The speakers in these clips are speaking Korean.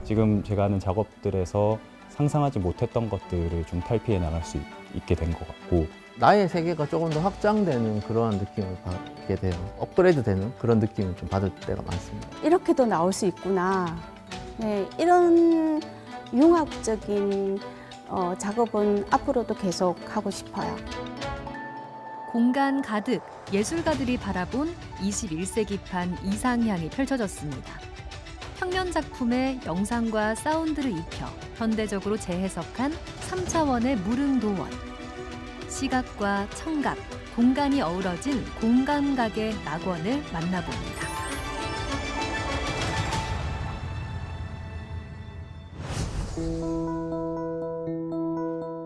지금 제가 하는 작업들에서 상상하지 못했던 것들을 좀 탈피해 나갈 수 있게 된 것 같고 나의 세계가 조금 더 확장되는 그런 느낌을 받게 돼요. 업그레이드되는 그런 느낌을 좀 받을 때가 많습니다. 이렇게도 나올 수 있구나. 네, 이런 융합적인 작업은 앞으로도 계속 하고 싶어요. 공간 가득 예술가들이 바라본 21세기판 이상향이 펼쳐졌습니다. 평면 작품에 영상과 사운드를 입혀 현대적으로 재해석한 3차원의 무릉도원. 시각과 청각, 공간이 어우러진 공감각의 낙원을 만나봅니다.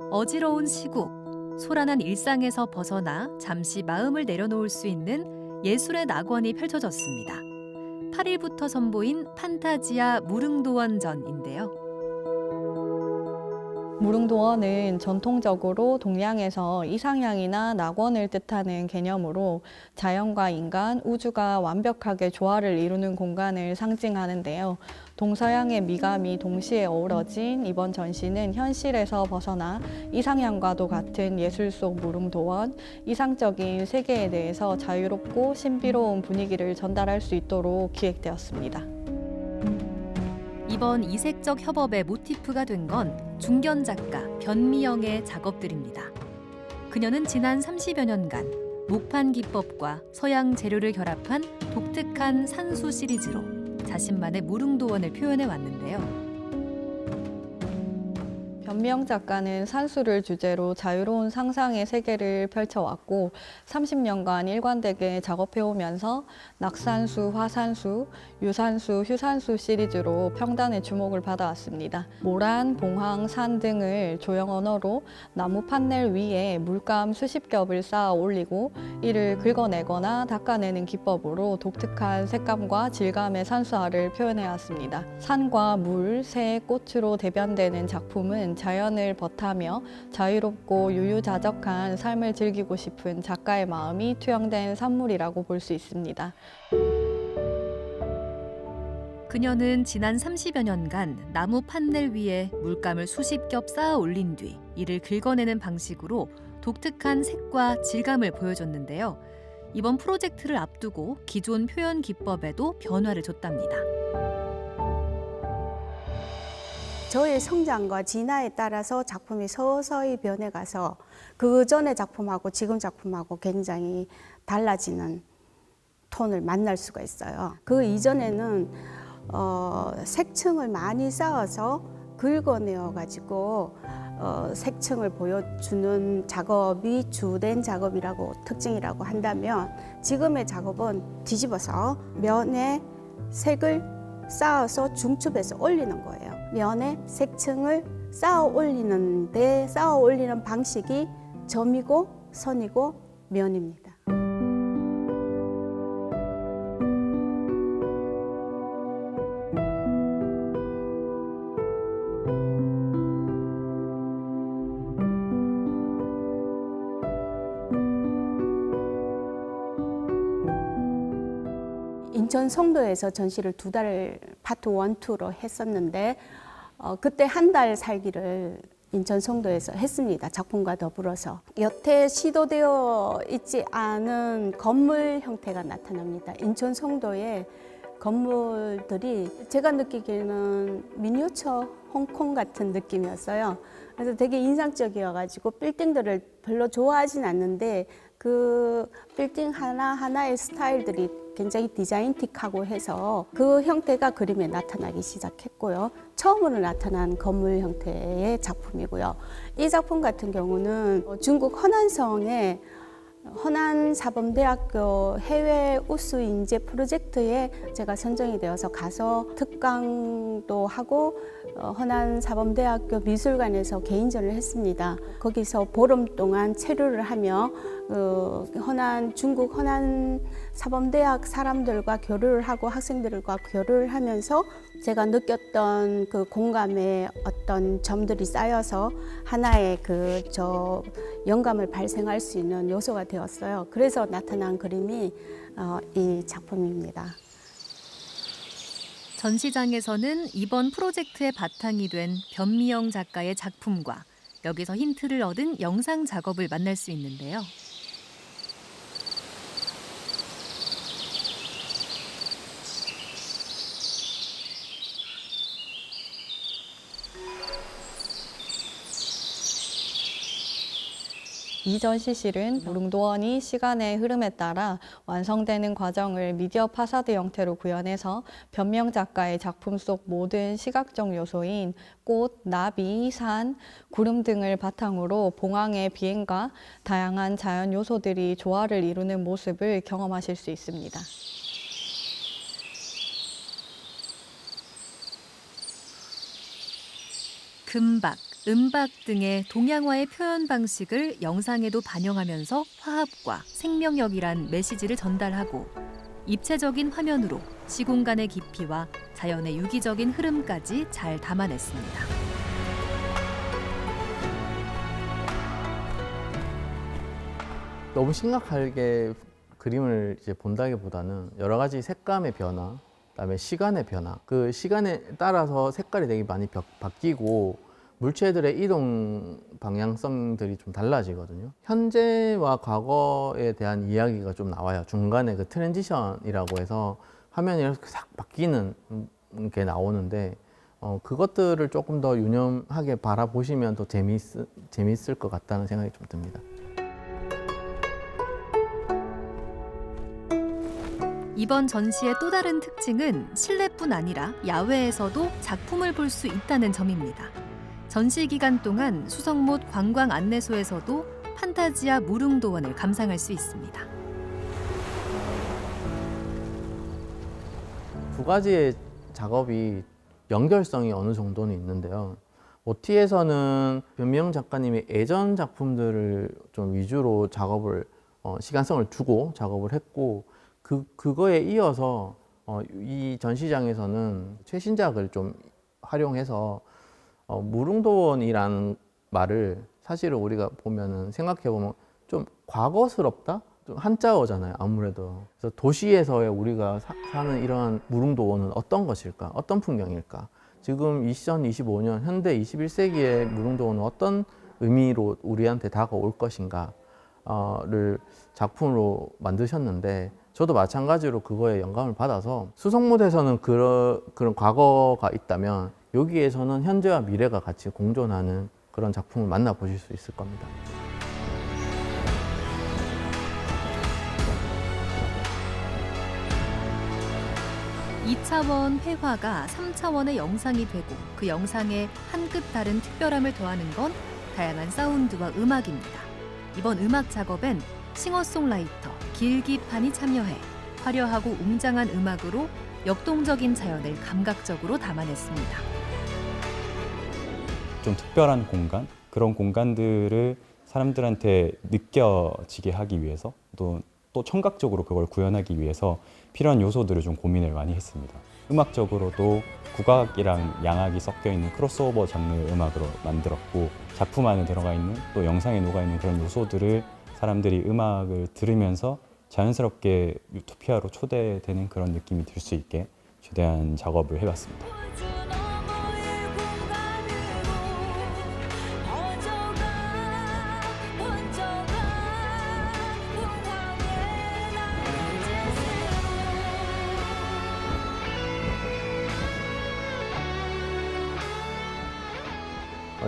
어지러운 시국, 소란한 일상에서 벗어나 잠시 마음을 내려놓을 수 있는 예술의 낙원이 펼쳐졌습니다. 8일부터 선보인 판타지아 무릉도원전인데요. 무릉도원은 전통적으로 동양에서 이상향이나 낙원을 뜻하는 개념으로 자연과 인간, 우주가 완벽하게 조화를 이루는 공간을 상징하는데요. 동서양의 미감이 동시에 어우러진 이번 전시는 현실에서 벗어나 이상향과도 같은 예술 속 무릉도원, 이상적인 세계에 대해서 자유롭고 신비로운 분위기를 전달할 수 있도록 기획되었습니다. 이번 이색적 협업의 모티프가 된 건 중견 작가 변미영의 작업들입니다. 그녀는 지난 30여 년간 목판 기법과 서양 재료를 결합한 독특한 산수 시리즈로 자신만의 무릉도원을 표현해 왔는데요. 변미영 작가는 산수를 주제로 자유로운 상상의 세계를 펼쳐왔고 30년간 일관되게 작업해오면서 낙산수, 화산수, 유산수, 휴산수 시리즈로 평단의 주목을 받아왔습니다. 모란, 봉황, 산 등을 조형 언어로 나무 판넬 위에 물감 수십 겹을 쌓아 올리고 이를 긁어내거나 닦아내는 기법으로 독특한 색감과 질감의 산수화를 표현해왔습니다. 산과 물, 새, 꽃으로 대변되는 작품은 자연을 벗하며 자유롭고 유유자적한 삶을 즐기고 싶은 작가의 마음이 투영된 산물이라고 볼 수 있습니다. 그녀는 지난 30여 년간 나무 판넬 위에 물감을 수십 겹 쌓아 올린 뒤 이를 긁어내는 방식으로 독특한 색과 질감을 보여줬는데요. 이번 프로젝트를 앞두고 기존 표현 기법에도 변화를 줬답니다. 저의 성장과 진화에 따라서 작품이 서서히 변해가서 그 전의 작품하고 지금 작품하고 굉장히 달라지는 톤을 만날 수가 있어요. 그 이전에는 색층을 많이 쌓아서 긁어내어가지고 색층을 보여주는 작업이 주된 작업이라고 특징이라고 한다면 지금의 작업은 뒤집어서 면에 색을 쌓아서 중첩해서 올리는 거예요. 면에 색층을 쌓아 올리는데 쌓아 올리는 방식이 점이고 선이고 면입니다. 인천 송도에서 전시를 2달 파트 1, 2로 했었는데 그때 한 달 살기를 인천 송도에서 했습니다. 작품과 더불어서. 여태 시도되어 있지 않은 건물 형태가 나타납니다. 인천 송도의 건물들이 제가 느끼기에는 미니어처 홍콩 같은 느낌이었어요. 그래서 되게 인상적이어가지고 빌딩들을 별로 좋아하진 않는데 그 빌딩 하나하나의 스타일들이 굉장히 디자인틱하고 해서 그 형태가 그림에 나타나기 시작했고요. 처음으로 나타난 건물 형태의 작품이고요. 이 작품 같은 경우는 중국 허난성의 허난사범대학교 해외 우수 인재 프로젝트에 제가 선정이 되어서 가서 특강도 하고 허난사범대학교 미술관에서 개인전을 했습니다. 거기서 보름 동안 체류를 하며 중국 허난사범대학 사람들과 교류를 하고 학생들과 교류를 하면서 제가 느꼈던 그 공감의 어떤 점들이 쌓여서 하나의 영감을 발생할 수 있는 요소가 되었어요. 그래서 나타난 그림이 이 작품입니다. 전시장에서는 이번 프로젝트의 바탕이 된 변미영 작가의 작품과 여기서 힌트를 얻은 영상 작업을 만날 수 있는데요. 이 전시실은 무릉도원이 시간의 흐름에 따라 완성되는 과정을 미디어 파사드 형태로 구현해서 변미영 작가의 작품 속 모든 시각적 요소인 꽃, 나비, 산, 구름 등을 바탕으로 봉황의 비행과 다양한 자연 요소들이 조화를 이루는 모습을 경험하실 수 있습니다. 금박, 음박 등의 동양화의 표현 방식을 영상에도 반영하면서 화합과 생명력이란 메시지를 전달하고 입체적인 화면으로 시공간의 깊이와 자연의 유기적인 흐름까지 잘 담아냈습니다. 너무 심각하게 그림을 이제 본다기보다는 여러 가지 색감의 변화, 그다음에 시간의 변화, 그 시간에 따라서 색깔이 되게 많이 바뀌고 물체들의 이동 방향성들이 좀 달라지거든요. 현재와 과거에 대한 이야기가 좀 나와요. 중간에 그 트랜지션이라고 해서 화면이 이렇게 싹 바뀌는 게 나오는데 그것들을 조금 더 유념하게 바라보시면 더 재미있을 것 같다는 생각이 좀 듭니다. 이번 전시의 또 다른 특징은 실내뿐 아니라 야외에서도 작품을 볼 수 있다는 점입니다. 전시 기간 동안 수성못 관광 안내소에서도 판타지아 무릉도원을 감상할 수 있습니다. 두 가지의 작업이 연결성이 어느 정도는 있는데요. OT에서는 변미영 작가님의 예전 작품들을 좀 위주로 작업을 시간성을 두고 작업을 했고 그거에 이어서 이 전시장에서는 최신작을 좀 활용해서 무릉도원이라는 말을 사실은 우리가 보면은 생각해보면 좀 과거스럽다? 좀 한자어잖아요, 아무래도. 그래서 도시에서의 우리가 사는 이러한 무릉도원은 어떤 것일까? 어떤 풍경일까? 지금 2025년 현대 21세기의 무릉도원은 어떤 의미로 우리한테 다가올 것인가를 작품으로 만드셨는데 저도 마찬가지로 그거에 영감을 받아서 수성못에서는 그런 과거가 있다면 여기에서는 현재와 미래가 같이 공존하는 그런 작품을 만나보실 수 있을 겁니다. 2차원 회화가 3차원의 영상이 되고 그 영상에 한 끗 다른 특별함을 더하는 건 다양한 사운드와 음악입니다. 이번 음악 작업엔 싱어송라이터 길기판이 참여해 화려하고 웅장한 음악으로 역동적인 자연을 감각적으로 담아냈습니다. 좀 특별한 공간, 그런 공간들을 사람들한테 느껴지게 하기 위해서 또 청각적으로 그걸 구현하기 위해서 필요한 요소들을 좀 고민을 많이 했습니다. 음악적으로도 국악이랑 양악이 섞여 있는 크로스오버 장르 음악으로 만들었고 작품 안에 들어가 있는 또 영상에 녹아 있는 그런 요소들을 사람들이 음악을 들으면서 자연스럽게 유토피아로 초대되는 그런 느낌이 들 수 있게 최대한 작업을 해봤습니다.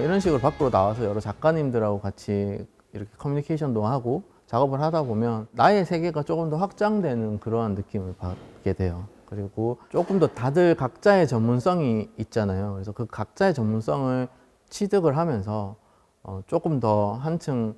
이런 식으로 밖으로 나와서 여러 작가님들하고 같이 이렇게 커뮤니케이션도 하고 작업을 하다 보면 나의 세계가 조금 더 확장되는 그러한 느낌을 받게 돼요. 그리고 조금 더 다들 각자의 전문성이 있잖아요. 그래서 그 각자의 전문성을 취득을 하면서 조금 더 한층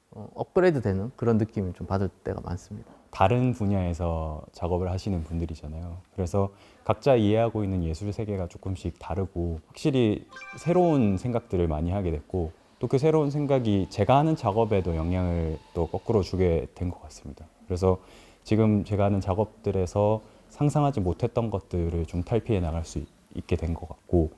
업그레이드 되는 그런 느낌을 좀 받을 때가 많습니다. 다른 분야에서 작업을 하시는 분들이잖아요. 그래서 각자 이해하고 있는 예술 세계가 조금씩 다르고 확실히 새로운 생각들을 많이 하게 됐고 또 그 새로운 생각이 제가 하는 작업에도 영향을 또 거꾸로 주게 된 것 같습니다. 그래서 지금 제가 하는 작업들에서 상상하지 못했던 것들을 좀 탈피해 나갈 수 있게 된 것 같고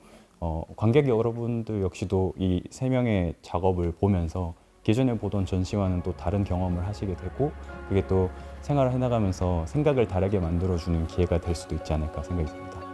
관객 여러분들 역시도 이 세 명의 작업을 보면서 기존에 보던 전시와는 또 다른 경험을 하시게 되고 그게 또 생활을 해나가면서 생각을 다르게 만들어주는 기회가 될 수도 있지 않을까 생각이 듭니다.